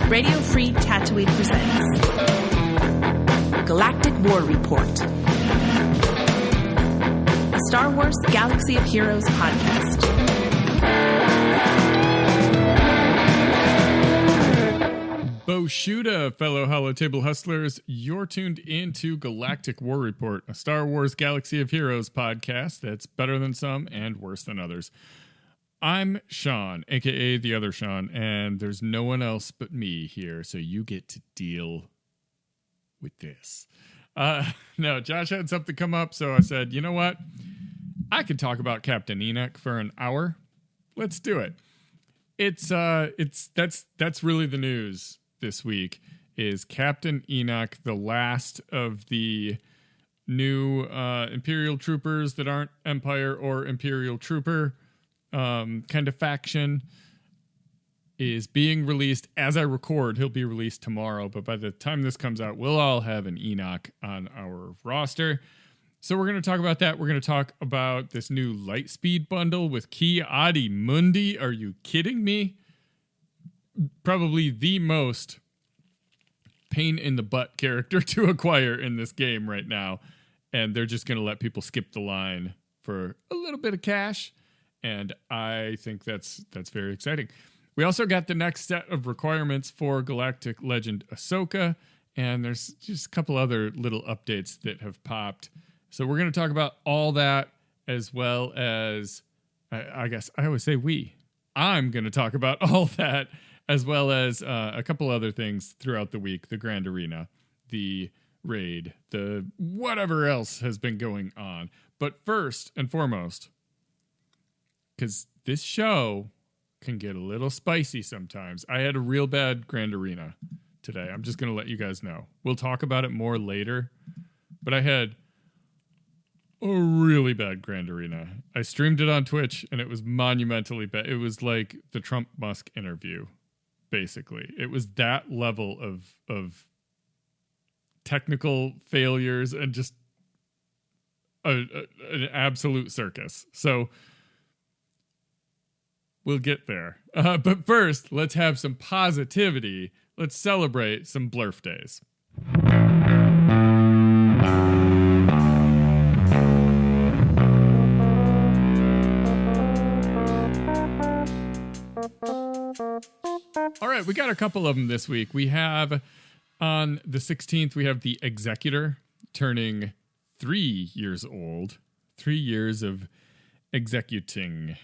Radio Free Tatooine presents Galactic War Report, a Star Wars Galaxy of Heroes podcast. Boshuda, fellow Hollow Table Hustlers. You're tuned into Galactic War Report, a Star Wars Galaxy of Heroes podcast that's better than some and worse than others. I'm Sean, a.k.a. the other Sean, and there's no one else but me here, so you get to deal with this. No, Josh had something come up, so I said, you know what? I could talk about Captain Enoch for an hour. Let's do it. That's really the news this week, is Captain Enoch, the last of the new Imperial troopers that aren't Empire or Imperial Trooper kind of faction, is being released as I record. He'll be released tomorrow, but by the time this comes out, we'll all have an Enoch on our roster. So we're going to talk about that. We're going to talk about this new Lightspeed Bundle with Ki-Adi-Mundi. Are you kidding me? Probably the most pain in the butt character to acquire in this game right now. And they're just going to let people skip the line for a little bit of cash. And I think that's very exciting. We also got the next set of requirements for Galactic Legend Ahsoka, and there's just a couple other little updates that have popped. So we're going to talk about all that, as well as, I guess I always say I'm going to talk about all that, as well as a couple other things throughout the week: the Grand Arena, the raid, the whatever else has been going on. But first and foremost, because this show can get a little spicy sometimes, I had a real bad Grand Arena today. I'm just going to let you guys know. We'll talk about it more later, but I had a really bad Grand Arena. I streamed it on Twitch, and it was monumentally bad. It was like the Trump-Musk interview, basically. It was that level of technical failures and just an absolute circus. So we'll get there. But first, let's have some positivity. Let's celebrate some blurf days. All right, we got a couple of them this week. We have, on the 16th, we have the Executor turning 3 years old. 3 years of executing.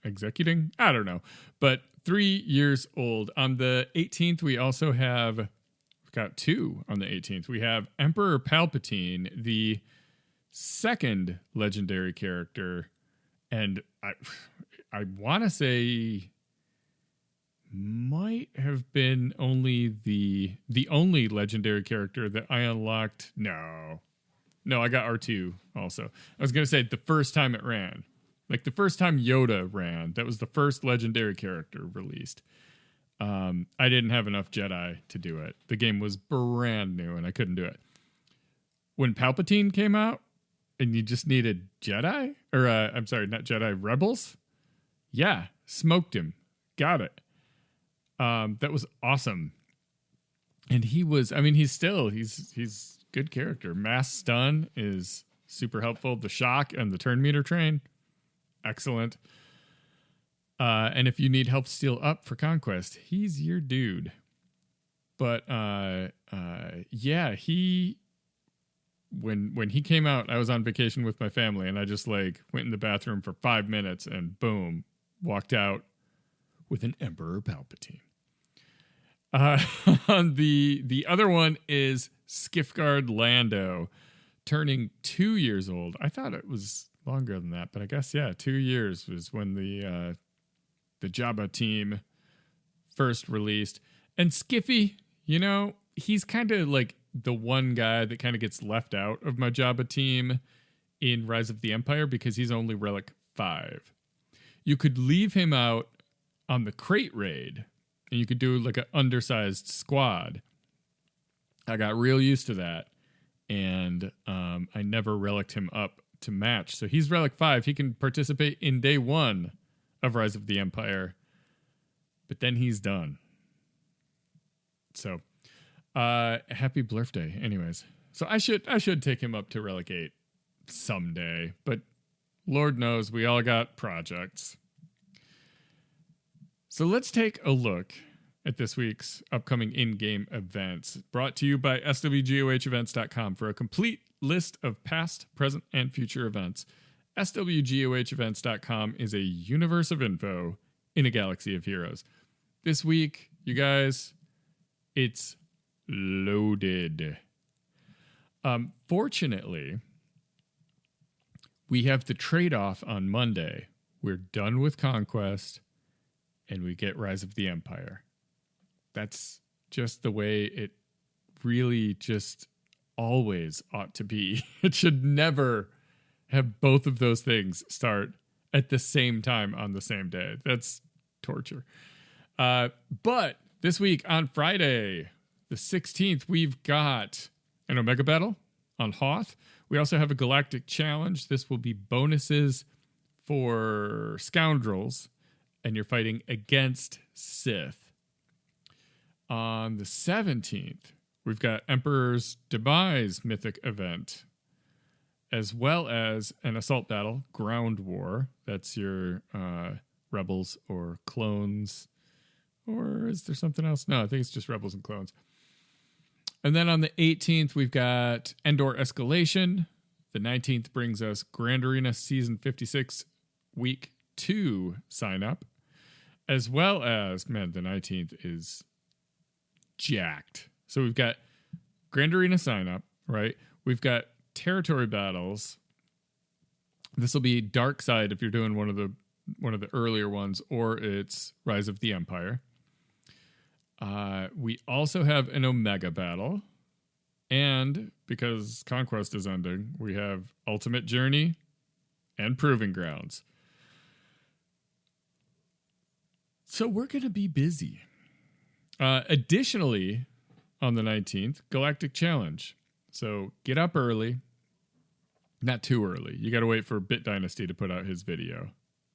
Executing? I don't know. But 3 years old. On the 18th, we also have, we've got two on the 18th. We have Emperor Palpatine, the second legendary character. And I want to say might have been only the only legendary character that I unlocked. No, I got R2 also. I was going to say the first time it ran. Like the first time Yoda ran, that was the first legendary character released. I didn't have enough Jedi to do it. The game was brand new and I couldn't do it. When Palpatine came out and you just needed Jedi, or I'm sorry, not Jedi, Rebels. Yeah, smoked him. Got it. That was awesome. And he's good character. Mass stun is super helpful. The shock and the turn meter train, excellent. And if you need help steal up for conquest, he's your dude. But yeah, when he came out, I was on vacation with my family, and I just went in the bathroom for 5 minutes and boom, walked out with an Emperor Palpatine. The other one is Skiffguard Lando, turning 2 years old. I thought it was longer than that, but I guess, 2 years was when the Jabba team first released. And Skiffy, he's kind of like the one guy that kind of gets left out of my Jabba team in Rise of the Empire because he's only Relic 5. You could leave him out on the crate raid, and you could do like an undersized squad. I got real used to that, and I never reliced him up to match. So he's Relic 5. He can participate in day 1 of Rise of the Empire. But then he's done. So, happy birthday. Anyways, so I should take him up to Relic 8 someday. But Lord knows we all got projects. So let's take a look at this week's upcoming in-game events, brought to you by swgohevents.com. For a complete list of past, present, and future events, swgohevents.com is a universe of info in a galaxy of heroes. This week, you guys, it's loaded. Fortunately, we have the trade-off on Monday. We're done with Conquest, and we get Rise of the Empire. That's just the way it really just always ought to be. It should never have both of those things start at the same time on the same day. That's torture. But this week on Friday, the 16th, we've got an Omega Battle on Hoth. We also have a Galactic Challenge. This will be bonuses for Scoundrels, and you're fighting against Sith. On the 17th, we've got Emperor's Demise Mythic event, as well as an Assault Battle, Ground War. That's your Rebels or Clones. Or is there something else? No, I think it's just Rebels and Clones. And then on the 18th, we've got Endor Escalation. The 19th brings us Grand Arena Season 56 Week 2 sign up. As well as, man, the 19th is jacked. So we've got Grand Arena sign up, right? We've got territory battles. This will be Dark Side if you're doing one of the earlier ones, or it's Rise of the Empire. We also have an Omega battle, and because Conquest is ending, we have Ultimate Journey and Proving Grounds. So we're going to be busy. Additionally, on the 19th, Galactic Challenge. So get up early. Not too early. You got to wait for Bit Dynasty to put out his video,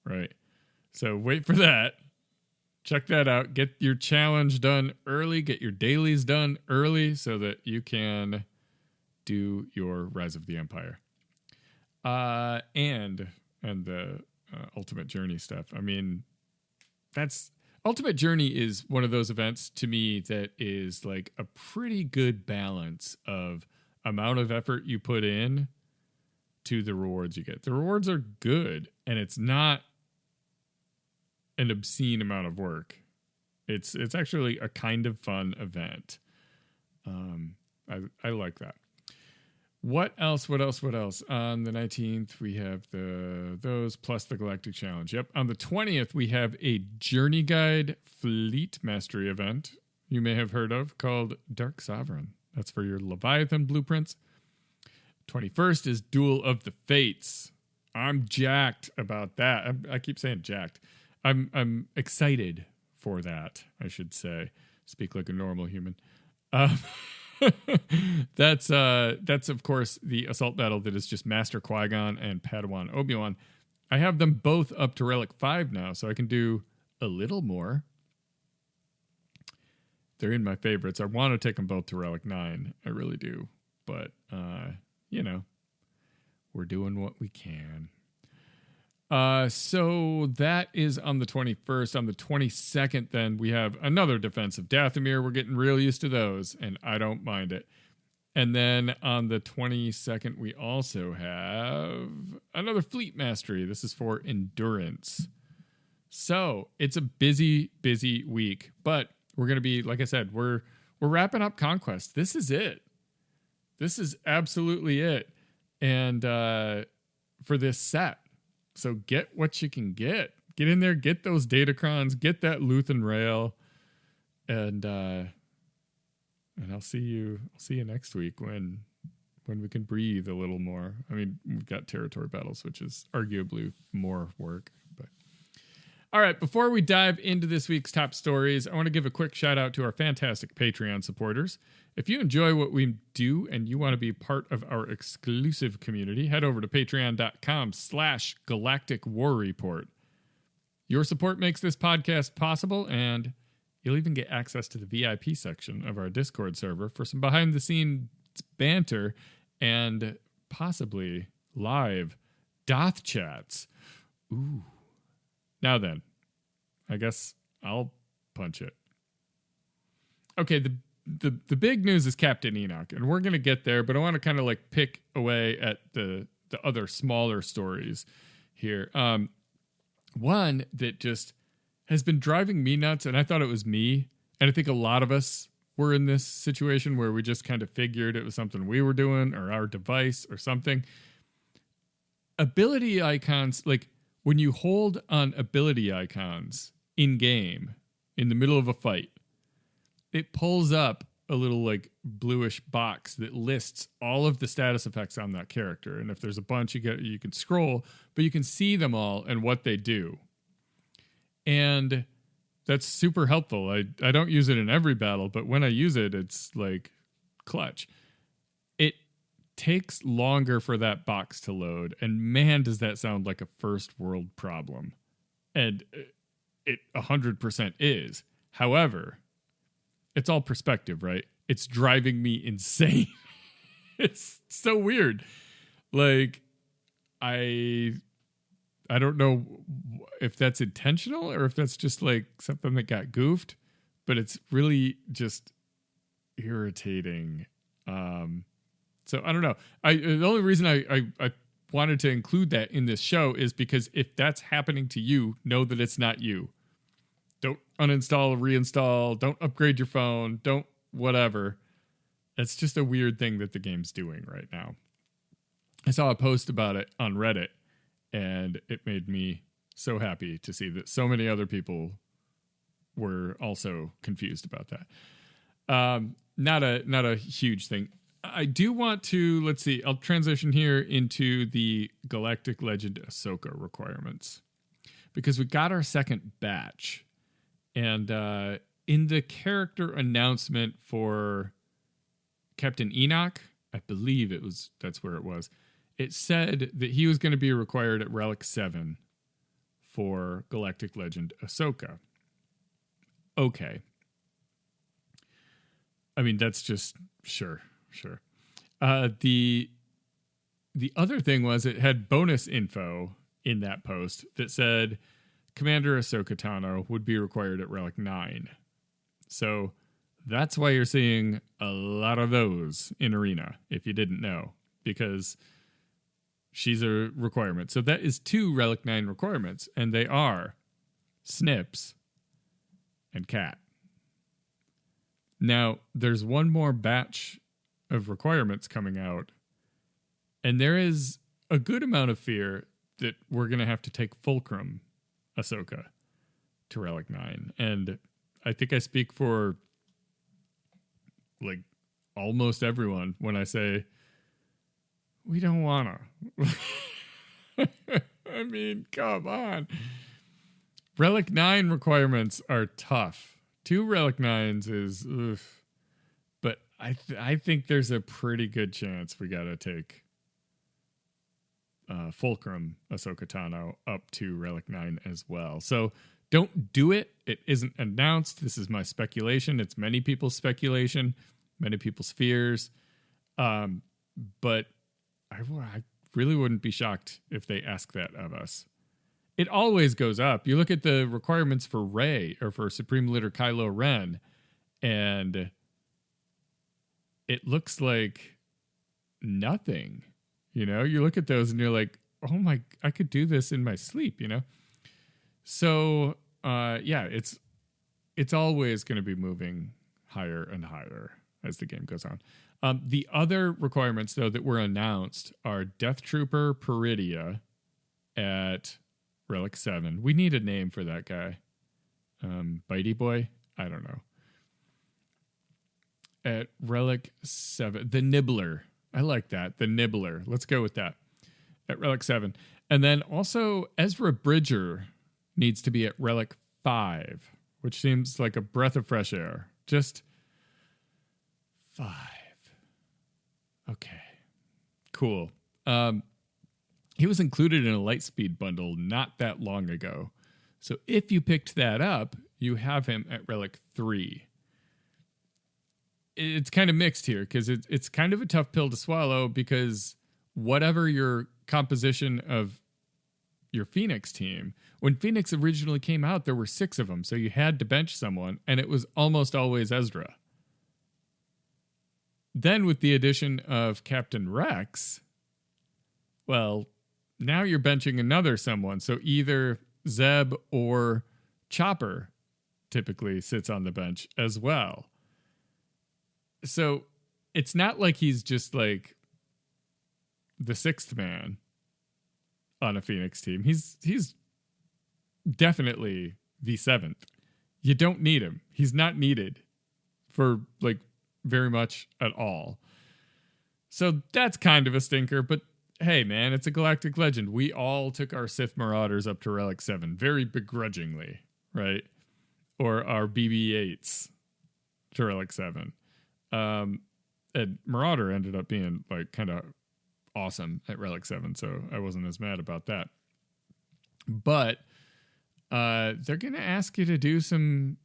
right? So wait for that. Check that out. Get your challenge done early. Get your dailies done early so that you can do your Rise of the Empire. And the Ultimate Journey stuff. I mean, that's... Ultimate Journey is one of those events to me that is like a pretty good balance of amount of effort you put in to the rewards you get. The rewards are good, and it's not an obscene amount of work. It's actually a kind of fun event. I like that. What else? On the 19th, we have those plus the Galactic Challenge. Yep. On the 20th, we have a Journey Guide Fleet Mastery event you may have heard of called Dark Sovereign. That's for your Leviathan blueprints. 21st is Duel of the Fates. I'm jacked about that. I keep saying jacked. I'm excited for that, I should say. Speak like a normal human. That's of course the assault battle that is just Master Qui-Gon and Padawan Obi-Wan. I have them both up to Relic 5 now, so I can do a little more. They're in my favorites. I want to take them both to Relic 9. I really do. But, we're doing what we can. So that is on the 21st. On the 22nd, then, we have another Defense of Dathomir. We're getting real used to those, and I don't mind it. And then on the 22nd, we also have another Fleet Mastery. This is for Endurance. So it's a busy, busy week. But we're going to be, like I said, we're wrapping up Conquest. This is it. This is absolutely it. And for this set. So get what you can get. Get in there, get those datacrons, get that Luthen rail, and I'll see you next week when we can breathe a little more. I mean, we've got territory battles, which is arguably more work, but All right, before we dive into this week's top stories, I want to give a quick shout out to our fantastic Patreon supporters. If you enjoy what we do and you want to be part of our exclusive community, head over to patreon.com/Galactic War Report. Your support makes this podcast possible, and you'll even get access to the VIP section of our Discord server for some behind-the-scenes banter and possibly live Doth chats. Ooh. Now then, I guess I'll punch it. Okay, the big news is Captain Enoch, and we're going to get there, but I want to kind of like pick away at the other smaller stories here. One that just has been driving me nuts, and I thought it was me, and I think a lot of us were in this situation where we just kind of figured it was something we were doing or our device or something. Ability icons, like when you hold on ability icons in game, in the middle of a fight, it pulls up a little like bluish box that lists all of the status effects on that character. And if there's a bunch, you can scroll, but you can see them all and what they do. And that's super helpful. I don't use it in every battle, but when I use it, it's like clutch. It takes longer for that box to load, and man, does that sound like a first world problem. And it 100% is. However, it's all perspective, right? It's driving me insane. It's so weird. Like, I don't know if that's intentional or if that's just like something that got goofed, but it's really just irritating. So I don't know. The only reason I wanted to include that in this show is because if that's happening to you, know that it's not you. Don't uninstall, reinstall, don't upgrade your phone, don't whatever. It's just a weird thing that the game's doing right now. I saw a post about it on Reddit, and it made me so happy to see that so many other people were also confused about that. Not a huge thing. I do want to, let's see, I'll transition here into the Galactic Legend Ahsoka requirements, because we got our second batch. And in the character announcement for Captain Enoch, I believe that's where it was, it said that he was going to be required at Relic 7 for Galactic Legend Ahsoka. Okay. I mean, that's just, sure. The other thing was it had bonus info in that post that said Commander Ahsoka Tano would be required at Relic 9. So that's why you're seeing a lot of those in Arena, if you didn't know, because she's a requirement. So that is 2 Relic 9 requirements, and they are Snips and Cat. Now, there's one more batch of requirements coming out, and there is a good amount of fear that we're going to have to take Fulcrum Ahsoka to Relic 9. And I think I speak for like almost everyone when I say we don't want to. I mean, come on. Relic 9 requirements are tough. 2 Relic 9s is oof. But I think there's a pretty good chance we got to take Fulcrum Ahsoka Tano up to Relic 9 as well. So don't do it. It isn't announced. This is my speculation. It's many people's speculation, many people's fears. But I really wouldn't be shocked if they ask that of us. It always goes up. You look at the requirements for Rey or for Supreme Leader Kylo Ren, and it looks like nothing. You know, you look at those and you're like, oh my, I could do this in my sleep, you know? So, yeah, it's always going to be moving higher and higher as the game goes on. The other requirements, though, that were announced are Death Trooper Peridia at Relic 7. We need a name for that guy. Bitey Boy? I don't know. At Relic 7. The Nibbler. I like that. The Nibbler. Let's go with that. At Relic 7. And then also Ezra Bridger needs to be at relic 5, which seems like a breath of fresh air. Just 5. Okay. Cool. He was included in a Lightspeed bundle not that long ago. So if you picked that up, you have him at relic 3. It's kind of mixed here because it's kind of a tough pill to swallow, because whatever your composition of your Phoenix team, when Phoenix originally came out, there were 6 of them. So you had to bench someone, and it was almost always Ezra. Then with the addition of Captain Rex, well, now you're benching another someone. So either Zeb or Chopper typically sits on the bench as well. So it's not like he's just like the 6th man on a Phoenix team. He's definitely the 7th. You don't need him. He's not needed for like very much at all. So that's kind of a stinker, but hey man, it's a Galactic Legend. We all took our Sith Marauders up to relic 7 very begrudgingly, right? Or our BB-8s to relic 7. And Marauder ended up being like kind of awesome at relic 7, so I wasn't as mad about that. But they're going to ask you to do some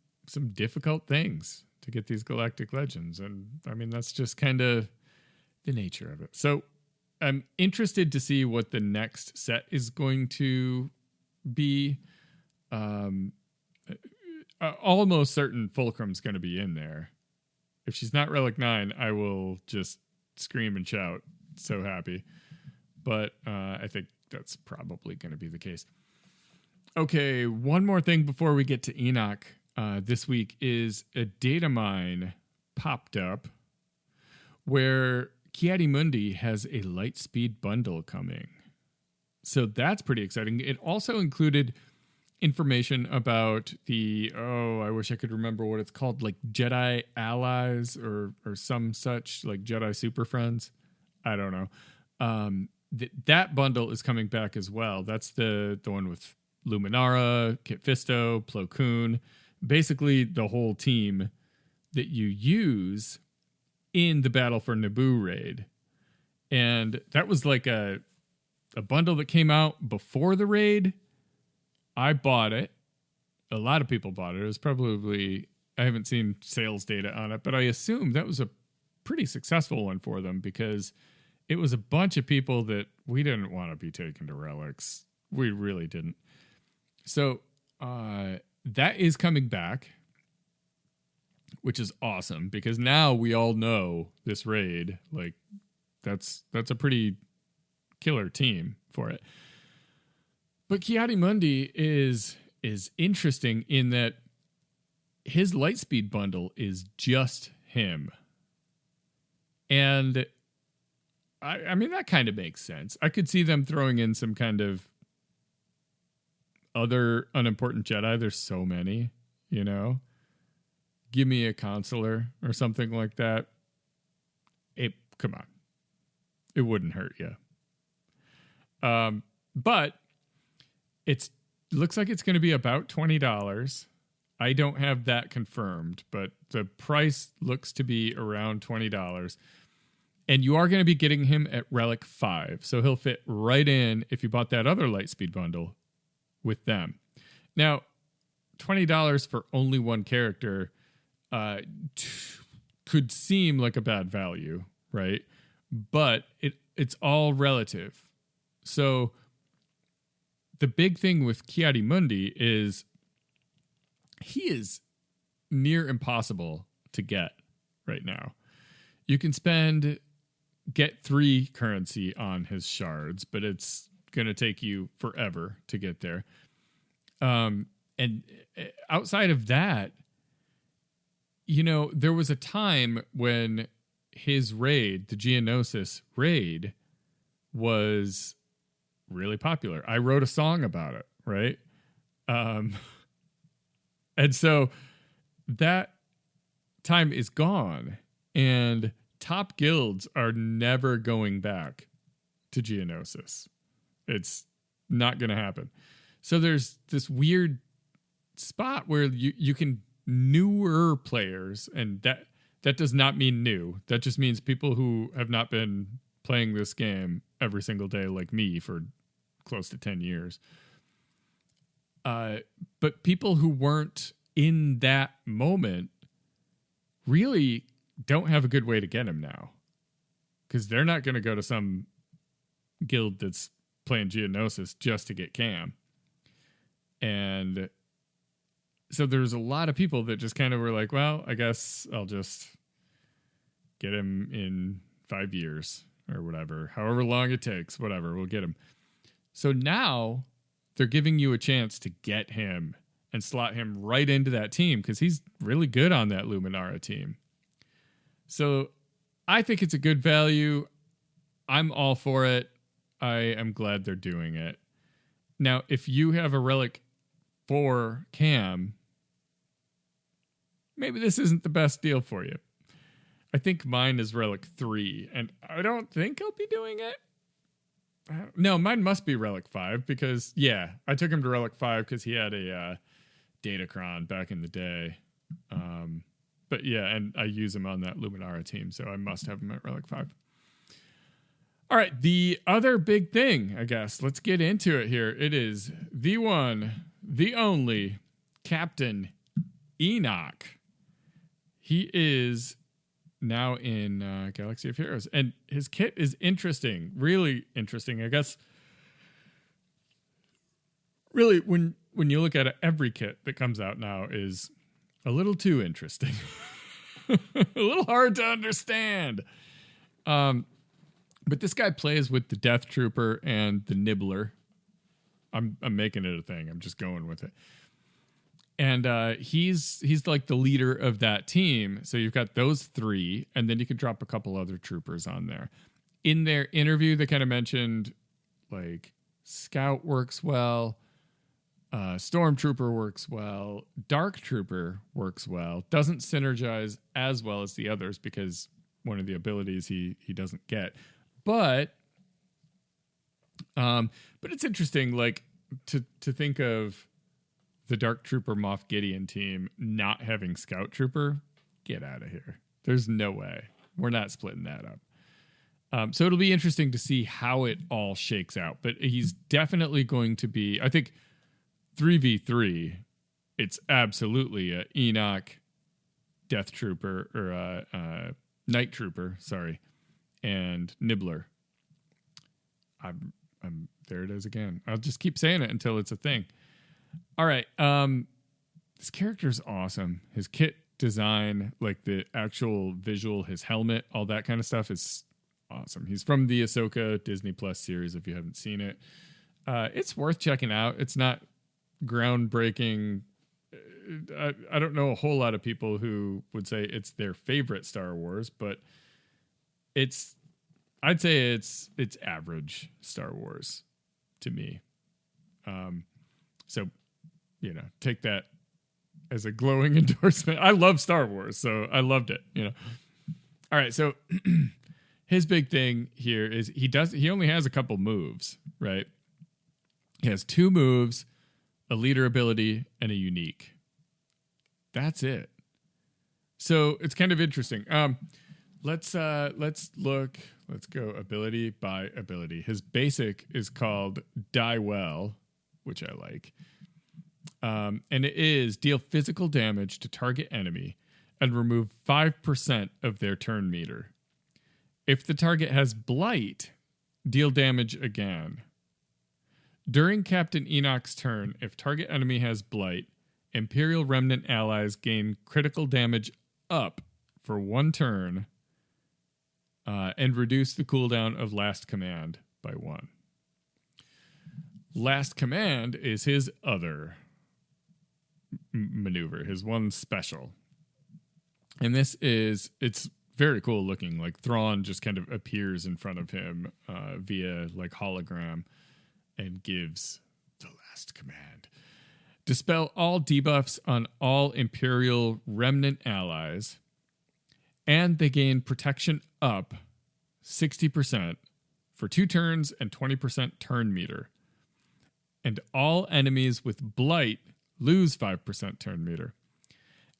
difficult things to get these Galactic Legends, and I mean that's just kind of the nature of it. So I'm interested to see what the next set is going to be. Almost certain Fulcrum's going to be in there. If she's not relic 9, I will just scream and shout. So happy. But I think that's probably going to be the case. Okay, one more thing before we get to Enoch. This week is a data mine popped up where Ki-Adi-Mundi has a Lightspeed bundle coming. So that's pretty exciting. It also included information about the, I wish I could remember what it's called, like Jedi Allies or some such, like Jedi Super Friends. I don't know. That bundle is coming back as well. That's the one with Luminara, Kit Fisto, Plo Koon, basically the whole team that you use in the Battle for Naboo raid. And that was like a bundle that came out before the raid. I bought it. A lot of people bought it. It was probably, I haven't seen sales data on it, but I assume that was a pretty successful one for them because it was a bunch of people that we didn't want to be taken to relics. We really didn't. So that is coming back, which is awesome because now we all know this raid. Like that's a pretty killer team for it. But Ki-Adi-Mundi is interesting in that his Lightspeed bundle is just him. And I mean, that kind of makes sense. I could see them throwing in some kind of other unimportant Jedi. There's so many, you know. Give me a consular or something like that. Come on. It wouldn't hurt you. But it looks like it's going to be about $20. I don't have that confirmed, but the price looks to be around $20. And you are going to be getting him at Relic 5. So he'll fit right in if you bought that other Lightspeed bundle with them. Now, $20 for only one character could seem like a bad value, right? But it's all relative. So the big thing with Ki-Adi-Mundi is he is near impossible to get right now. You can get 3 currency on his shards, but it's going to take you forever to get there. And outside of that, you know, there was a time when his raid, the Geonosis raid, was really popular. I wrote a song about it, right? And so that time is gone, and top guilds are never going back to Geonosis. It's not going to happen. So there's this weird spot where you can newer players, and that does not mean new. That just means people who have not been playing this game every single day like me for close to 10 years. But people who weren't in that moment really don't have a good way to get him now, because they're not going to go to some guild that's playing Geonosis just to get KAM. And so there's a lot of people that just kind of were like, well, I guess I'll just get him in 5 years or whatever, however long it takes, whatever, we'll get him. So now they're giving you a chance to get him and slot him right into that team, because he's really good on that Luminara team. So I think it's a good value. I'm all for it. I am glad they're doing it. Now, if you have a relic for KAM, maybe this isn't the best deal for you. I think mine is relic 3, and I don't think I'll be doing it. No, mine must be relic 5, because, yeah, I took him to relic 5 because he had a Datacron back in the day. But yeah, and I use him on that Luminara team, so I must have him at relic 5. All right, the other big thing, I guess, let's get into it here. It is the one, the only Captain Enoch. He is now in Galaxy of Heroes, and his kit is interesting, really interesting. I guess really when you look at it, every kit that comes out now is a little too interesting. A little hard to understand. But this guy plays with the Death Trooper and the Nibbler. I'm making it a thing. I'm just going with it. And he's like the leader of that team. So you've got those 3, and then you can drop a couple other troopers on there. In their interview, they kind of mentioned like Scout works well, Stormtrooper works well, Dark Trooper works well. Doesn't synergize as well as the others because one of the abilities he doesn't get. But it's interesting, like to think of the Dark Trooper Moff Gideon team not having Scout Trooper. Get out of here. There's no way. We're not splitting that up. So it'll be interesting to see how it all shakes out. But he's definitely going to be, I think, 3v3. It's absolutely a Enoch, Death Trooper, or Night Trooper, sorry, and Nibbler. I'm there it is again. I'll just keep saying it until it's a thing. All right. This character is awesome. His kit design, like the actual visual, his helmet, all that kind of stuff is awesome. He's from the Ahsoka Disney Plus series. If you haven't seen it, it's worth checking out. It's not groundbreaking. I don't know a whole lot of people who would say it's their favorite Star Wars, but I'd say it's average Star Wars to me. So, take that as a glowing endorsement. I love Star Wars, so I loved it, All right, so his big thing here is he only has a couple moves, right? He has 2 moves, a leader ability, and a unique. That's it. So it's kind of interesting. Let's look. Let's go ability by ability. His basic is called Die Well, which I like. And it is deal physical damage to target enemy and remove 5% of their turn meter. If the target has blight, deal damage again. During Captain Enoch's turn, if target enemy has blight, Imperial Remnant allies gain critical damage up for 1 turn and reduce the cooldown of Last Command by 1. Last Command is his other maneuver, his one special. And it's very cool looking. Like Thrawn just kind of appears in front of him via like hologram and gives the last command. Dispel all debuffs on all Imperial Remnant allies, and they gain protection up 60% for 2 turns and 20% turn meter. and all enemies with blight lose 5% turn meter.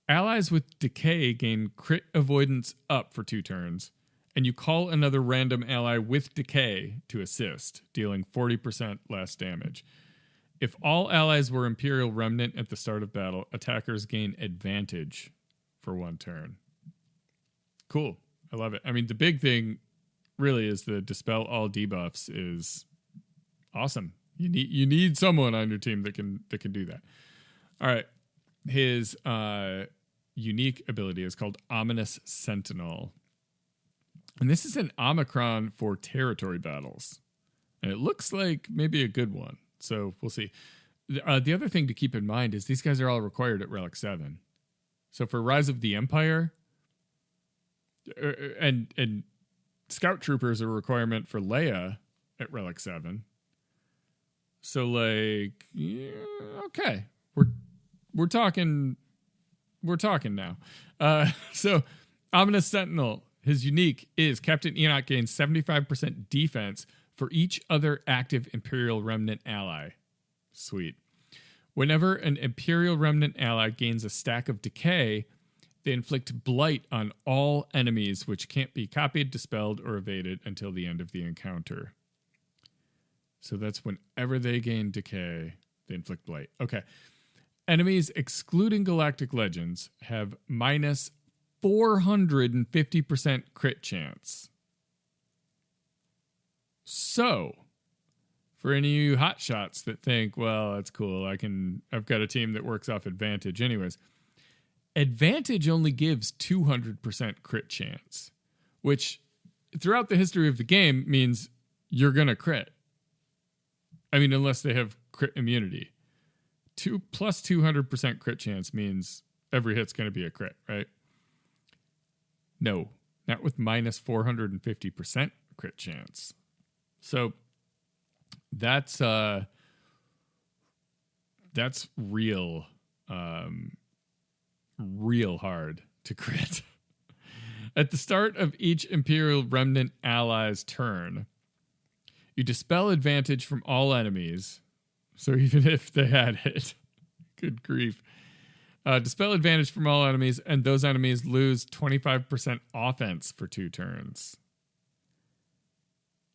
Allies with decay gain crit avoidance up for 2 turns, and you call another random ally with decay to assist, dealing 40% less damage. If all allies were Imperial Remnant at the start of battle, attackers gain advantage for 1 turn. Cool. I love it. I mean, the big thing really is the dispel all debuffs is awesome. You need someone on your team that can do that. All right. His unique ability is called Ominous Sentinel. And this is an Omicron for territory battles. And it looks like maybe a good one. So we'll see. The other thing to keep in mind is these guys are all required at Relic 7. So for Rise of the Empire, and Scout Troopers are a requirement for Leia at Relic 7. So like, yeah, okay, we're talking now. So Ominous Sentinel, his unique is Captain Enoch gains 75% defense for each other active Imperial Remnant ally. Sweet. Whenever an Imperial Remnant ally gains a stack of decay, they inflict blight on all enemies which can't be copied, dispelled, or evaded until the end of the encounter. So that's whenever they gain decay, they inflict blight. Okay. Enemies excluding Galactic Legends have minus 450% crit chance. So, for any of you hotshots that think, well, that's cool, I've got a team that works off advantage anyways. Advantage only gives 200% crit chance, which throughout the history of the game means you're going to crit. I mean, unless they have crit immunity. 2 plus 200% crit chance means every hit's going to be a crit, right? No, not with minus 450% crit chance. So that's real, real hard to crit. At the start of each Imperial Remnant ally's turn, you dispel advantage from all enemies. So even if they had it, good grief. Dispel advantage from all enemies, and those enemies lose 25% offense for 2 turns.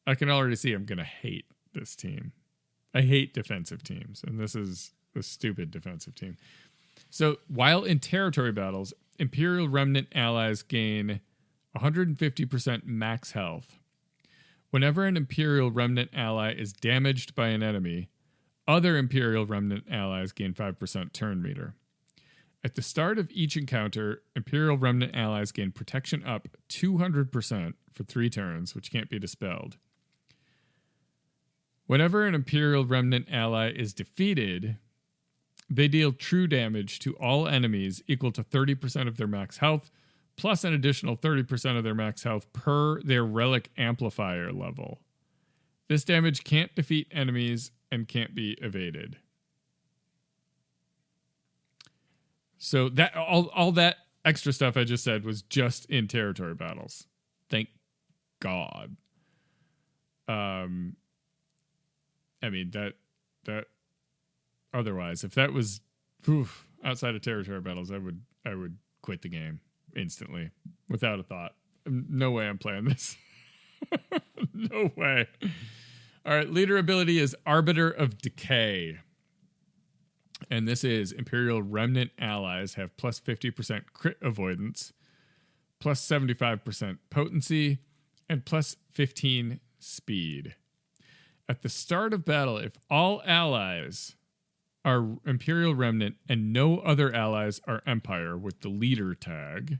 I can already see I'm going to hate this team. I hate defensive teams, and this is a stupid defensive team. So while in territory battles, Imperial Remnant allies gain 150% max health. Whenever an Imperial Remnant ally is damaged by an enemy, other Imperial Remnant allies gain 5% turn meter. At the start of each encounter, Imperial Remnant allies gain protection up 200% for 3 turns, which can't be dispelled. Whenever an Imperial Remnant ally is defeated, they deal true damage to all enemies equal to 30% of their max health, plus an additional 30% of their max health per their relic amplifier level. This damage can't defeat enemies and can't be evaded. So that all that extra stuff I just said was just in territory battles. Thank God. I mean that otherwise, if that was outside of territory battles, I would quit the game instantly without a thought. No way I'm playing this. No way. All right, leader ability is Arbiter of Decay. And this is Imperial Remnant allies have plus 50% crit avoidance, plus 75% potency, and plus 15 speed. At the start of battle, if all allies are Imperial Remnant and no other allies are Empire with the leader tag,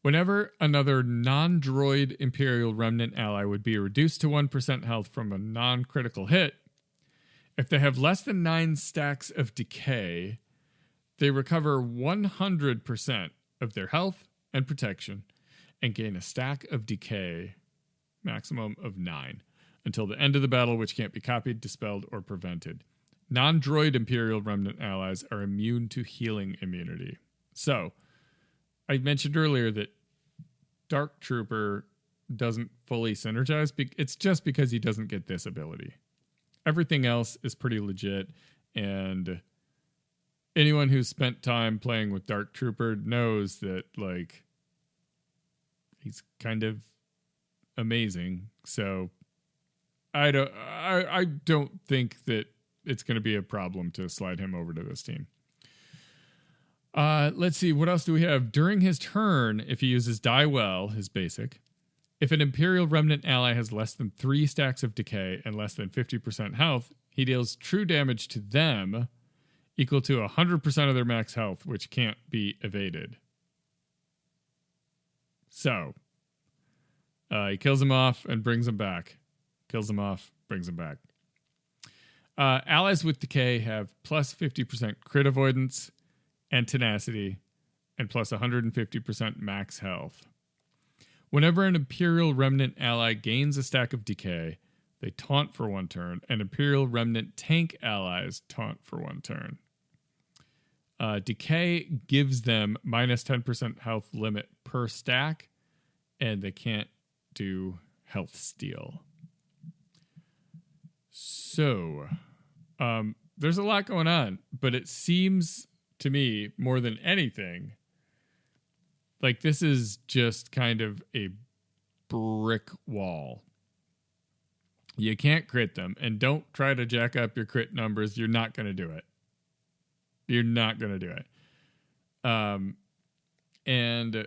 whenever another non-droid Imperial Remnant ally would be reduced to 1% health from a non-critical hit, if they have less than 9 stacks of decay, they recover 100% of their health and protection and gain a stack of decay, maximum of 9, until the end of the battle, which can't be copied, dispelled, or prevented. Non-droid Imperial Remnant allies are immune to healing immunity. So, I mentioned earlier that Dark Trooper doesn't fully synergize. It's just because he doesn't get this ability. Everything else is pretty legit, and anyone who's spent time playing with Dark Trooper knows that, like, he's kind of amazing. So I don't think that it's going to be a problem to slide him over to this team. Let's see, what else do we have? During his turn, if he uses Die Well, his basic, if an Imperial Remnant ally has less than 3 stacks of decay and less than 50% health, he deals true damage to them equal to 100% of their max health, which can't be evaded. So, he kills him off and brings him back. Kills him off, brings him back. Allies with decay have plus 50% crit avoidance and tenacity, and plus 150% max health. Whenever an Imperial Remnant ally gains a stack of decay, they taunt for 1 turn, and Imperial Remnant tank allies taunt for 1 turn. Decay gives them minus 10% health limit per stack, and they can't do health steal. So, there's a lot going on, but it seems to me, more than anything, like this is just kind of a brick wall. You can't crit them, and don't try to jack up your crit numbers. You're not going to do it. You're not going to do it. And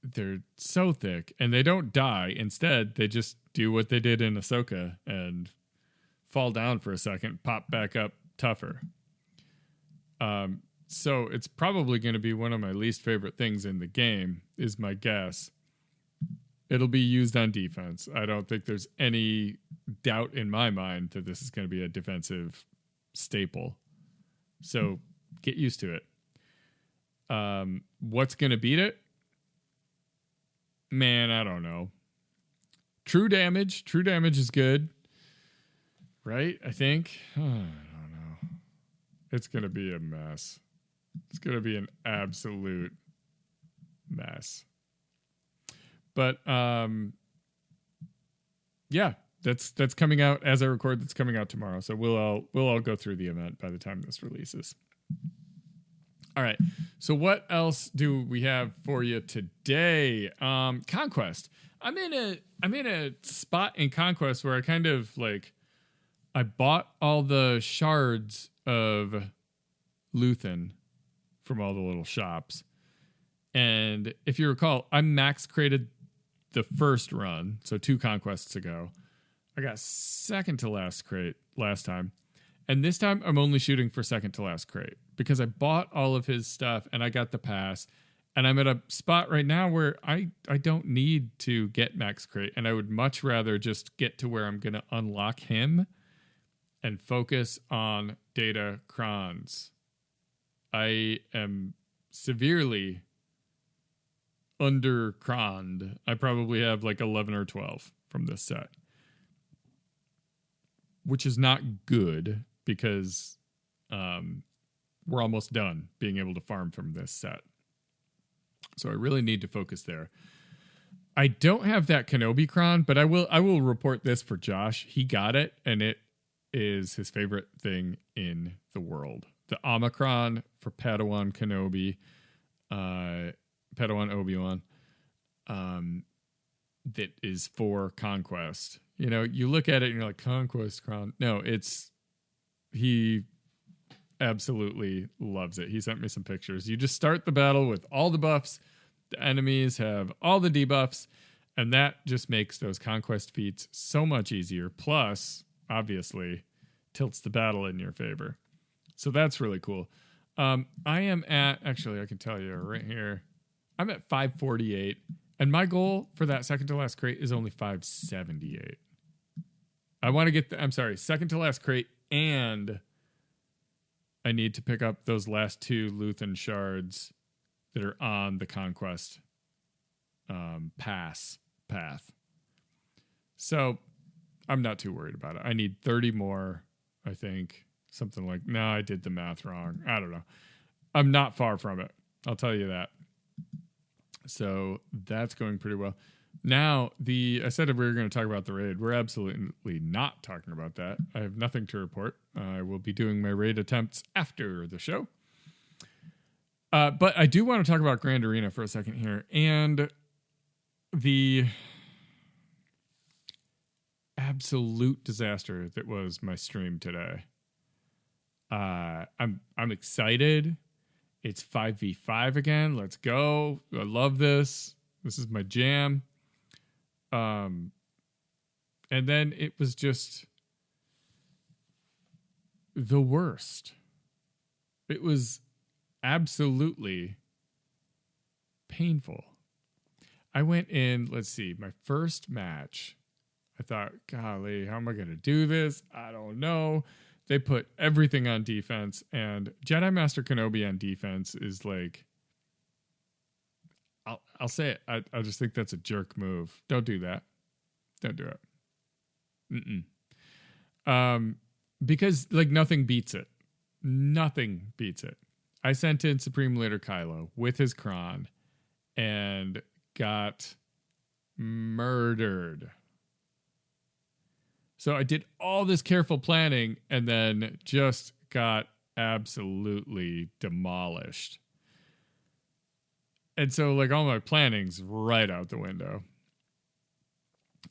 they're so thick, and they don't die. Instead, they just do what they did in Ahsoka and fall down for a second, pop back up tougher. So it's probably going to be one of my least favorite things in the game, is my guess. It'll be used on defense. I don't think there's any doubt in my mind that this is going to be a defensive staple. So get used to it. What's going to beat it? Man, I don't know. True damage. True damage is good. Right? I think. I don't know. It's going to be a mess. It's going to be an absolute mess. But yeah, that's coming out as I record. That's coming out tomorrow. So we'll all go through the event by the time this releases. All right. So what else do we have for you today? Conquest. I'm in a spot in Conquest where I kind of like I bought all the shards of Luthen from all the little shops. And if you recall, I max created the first run, so 2 conquests ago. I got second to last crate last time. And this time I'm only shooting for second to last crate because I bought all of his stuff and I got the pass. And I'm at a spot right now where I don't need to get max crate. And I would much rather just get to where I'm going to unlock him and focus on data crons. I am severely under-croned. I probably have like 11 or 12 from this set, which is not good because we're almost done being able to farm from this set. So I really need to focus there. I don't have that Kenobi cron, but I will report this for Josh. He got it, and it is his favorite thing in the world. The Omicron for Padawan Kenobi, Padawan Obi-Wan, that is for Conquest. You know, you look at it and you're like, Conquest Cron. No, he absolutely loves it. He sent me some pictures. You just start the battle with all the buffs. The enemies have all the debuffs, and that just makes those Conquest feats so much easier. Plus, obviously, tilts the battle in your favor. So that's really cool. I am at, actually, I can tell you right here, I'm at 548, and my goal for that second to last crate is only 578. I want to get second to last crate, and I need to pick up those last 2 Luthen shards that are on the Conquest path. So I'm not too worried about it. I need 30 more, I think. Something like, no, I did the math wrong. I don't know. I'm not far from it. I'll tell you that. So that's going pretty well. Now, I said we were going to talk about the raid. We're absolutely not talking about that. I have nothing to report. I will be doing my raid attempts after the show. But I do want to talk about Grand Arena for a second here. And the absolute disaster that was my stream today. I'm excited. It's 5v5 again. Let's go. I love this. This is my jam. And then it was just the worst. It was absolutely painful. I went in, let's see, my first match. I thought, golly, how am I going to do this? I don't know. They put everything on defense, and Jedi Master Kenobi on defense is like, I'll say it. I just think that's a jerk move. Don't do that. Don't do it. Because like nothing beats it. Nothing beats it. I sent in Supreme Leader Kylo with his Kron and got murdered. So I did all this careful planning and then just got absolutely demolished. And so like all my planning's right out the window.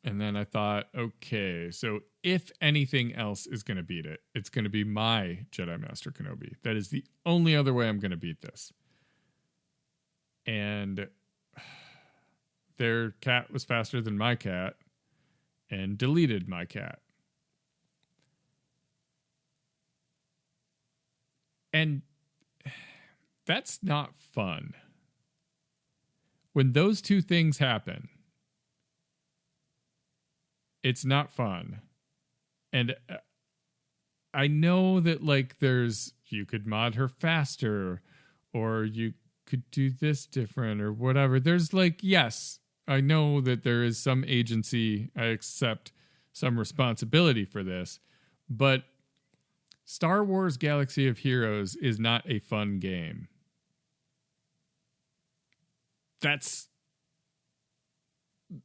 And then I thought, okay, so if anything else is going to beat it, it's going to be my Jedi Master Kenobi. That is the only other way I'm going to beat this. And their cat was faster than my cat and deleted my cat. And that's not fun. When those two things happen, it's not fun. And I know that like you could mod her faster or you could do this different or whatever. There's like, yes, I know that there is some agency. I accept some responsibility for this, but Star Wars Galaxy of Heroes is not a fun game. That's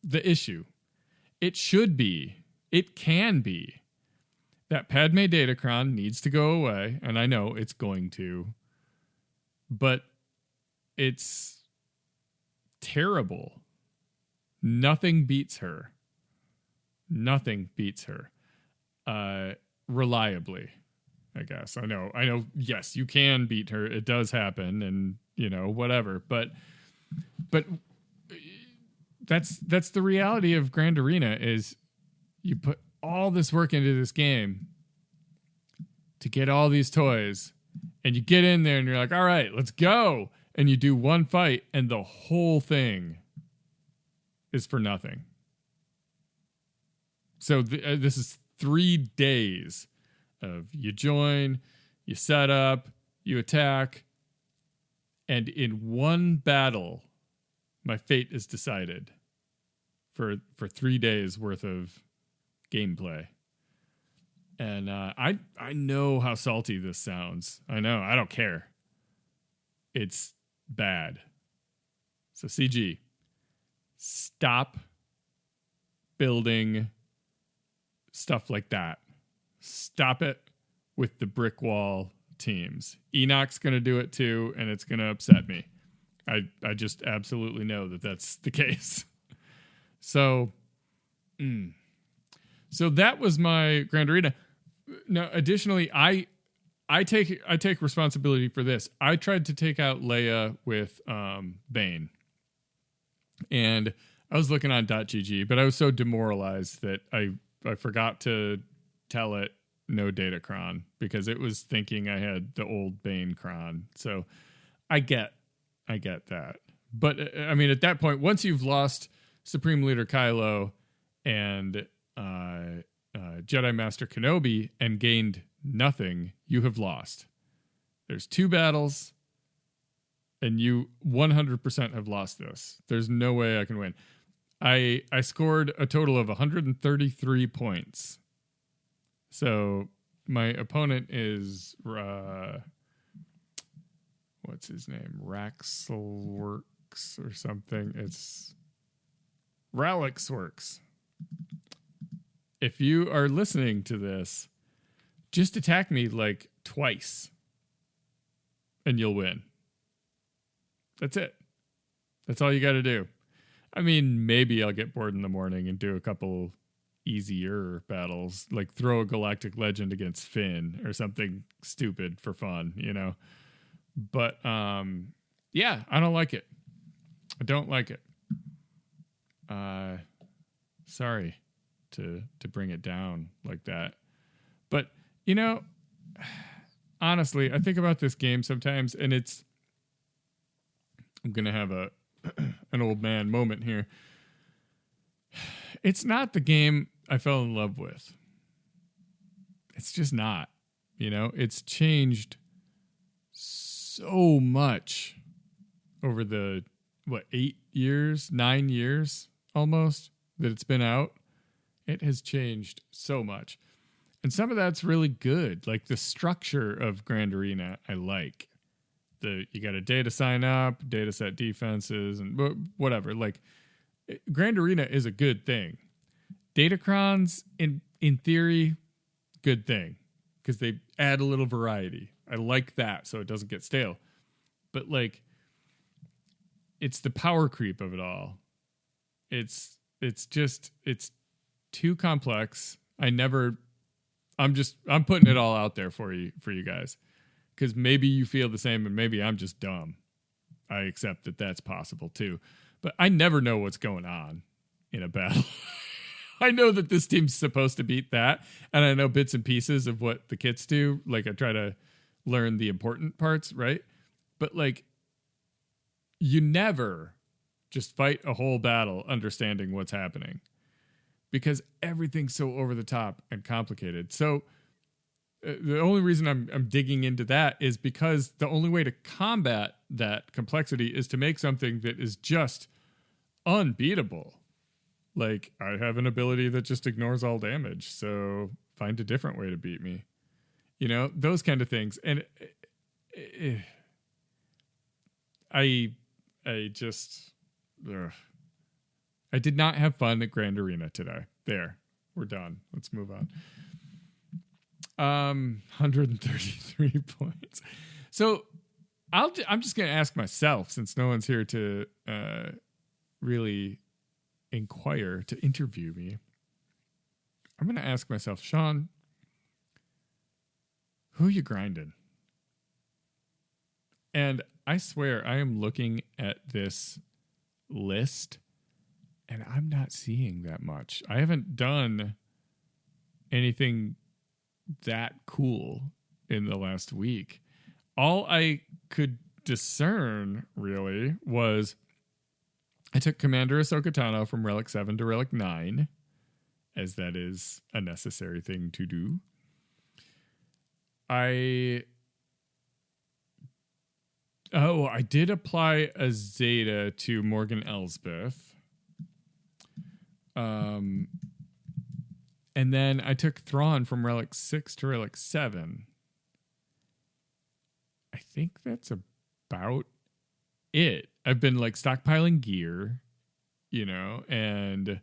the issue. It should be. It can be. That Padme Datacron needs to go away, and I know it's going to. But it's terrible. Nothing beats her. Nothing beats her. Reliably, I guess. I know, yes, you can beat her. It does happen, and, whatever. But that's the reality of Grand Arena is you put all this work into this game to get all these toys, and you get in there and you're like, all right, let's go. And you do one fight and the whole thing is for nothing. So this is 3 days of you join, you set up, you attack, and in one battle, my fate is decided for 3 days worth of gameplay. And I know how salty this sounds. I know. I don't care. It's bad. So CG, stop building stuff like that. Stop it with the brick wall teams. Enoch's going to do it too, and it's going to upset me. I just absolutely know that that's the case. So that was my Grand Arena. Now, additionally, I take responsibility for this. I tried to take out Leia with Bane, and I was looking on .gg, but I was so demoralized that I forgot to tell it no Datacron because it was thinking I had the old Bane Cron. So I get that. But I mean, at that point, once you've lost Supreme Leader Kylo and Jedi Master Kenobi and gained nothing, you have lost. There's 2 battles, and you 100% have lost this. There's no way I can win. I scored a total of 133 points. So my opponent is what's his name? Raxelworks or something. It's Relics works. If you are listening to this, just attack me like twice and you'll win. That's it. That's all you got to do. I mean, maybe I'll get bored in the morning and do a couple easier battles, like throw a Galactic Legend against Finn or something stupid for fun, you know? But, yeah, I don't like it. I don't like it. Sorry to bring it down like that. But, you know, honestly, I think about this game sometimes and I'm going to have an old man moment here. It's not the game I fell in love with. It's just not, you know, it's changed so much over the, 9 years almost that it's been out. It has changed so much. And some of that's really good. Like the structure of Grand Arena, I like. You got a data sign up, data set defenses, and whatever. Like Grand Arena is a good thing. Datacrons, in theory, good thing because they add a little variety. I like that, so it doesn't get stale. But like, it's the power creep of it all. It's too complex. I'm putting it all out there for you guys. Because maybe you feel the same and maybe I'm just dumb. I accept that that's possible too. But I never know what's going on in a battle. I know that this team's supposed to beat that. And I know bits and pieces of what the kits do. Like I try to learn the important parts, right? But like, you never just fight a whole battle understanding what's happening. Because everything's so over the top and complicated. So the only reason I'm digging into that is because the only way to combat that complexity is to make something that is just unbeatable. Like, I have an ability that just ignores all damage, so find a different way to beat me. You know, those kind of things. And I did not have fun at Grand Arena today. There, we're done. Let's move on. 133 points. So I'm just going to ask myself, since no one's here to really inquire, to interview me. I'm going to ask myself, Sean, who you grinding? And I swear I am looking at this list and I'm not seeing that much. I haven't done anything that cool in the last week. All I could discern really was I took Commander Ahsoka Tano from Relic 7 to Relic 9, as that is a necessary thing to do. I did apply a Zeta to Morgan Elsbeth. And then I took Thrawn from Relic 6 to Relic 7. I think that's about it. I've been like stockpiling gear, you know, and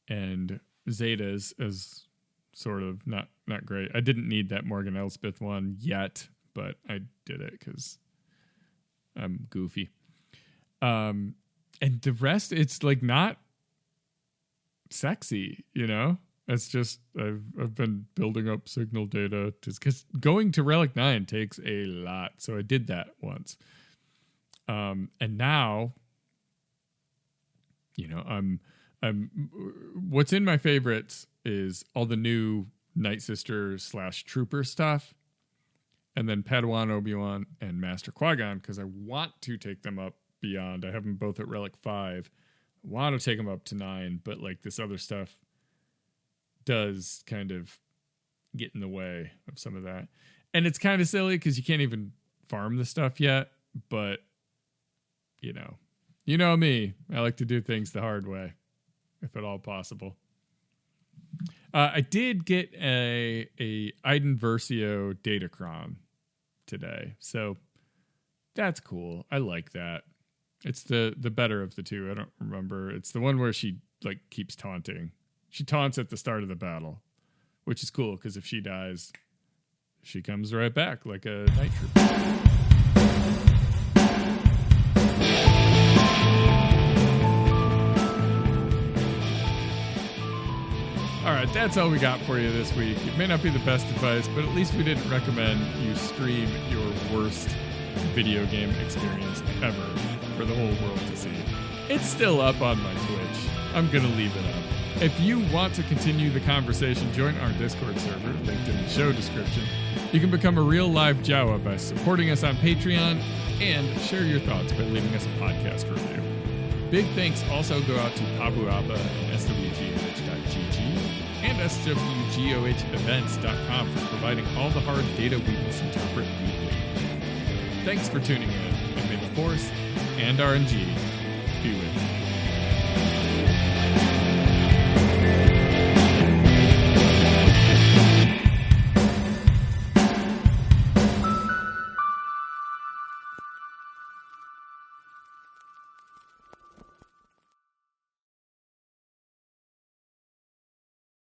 Zetas is sort of not great. I didn't need that Morgan Elsbeth one yet, but I did it because I'm goofy. And the rest, it's like not sexy, you know? It's just I've been building up signal data because going to Relic 9 takes a lot. So I did that once. And now, you know, I'm what's in my favorites is all the new Night Sister / Trooper stuff. And then Padawan, Obi-Wan, and Master Qui-Gon, because I want to take them up beyond. I have them both at Relic 5. I want to take them up to 9, but like this other stuff does kind of get in the way of some of that. And it's kind of silly because you can't even farm the stuff yet, but you know me, I like to do things the hard way, if at all possible. I did get a Iden Versio Datacron today, so that's cool. I like that. It's the better of the two. I don't remember. It's the one where she like keeps taunting. She taunts at the start of the battle, which is cool because if she dies, she comes right back like a night trooper. All right, that's all we got for you this week. It may not be the best advice, but at least we didn't recommend you stream your worst video game experience ever for the whole world to see. It's still up on my Twitch. I'm going to leave it up. If you want to continue the conversation, join our Discord server, linked in the show description. You can become a real live Jawa by supporting us on Patreon and share your thoughts by leaving us a podcast review. Big thanks also go out to Pabu Abba and swgoh.gg and swgohevents.com for providing all the hard data we misinterpret weekly. Thanks for tuning in, and may the Force and RNG be with you.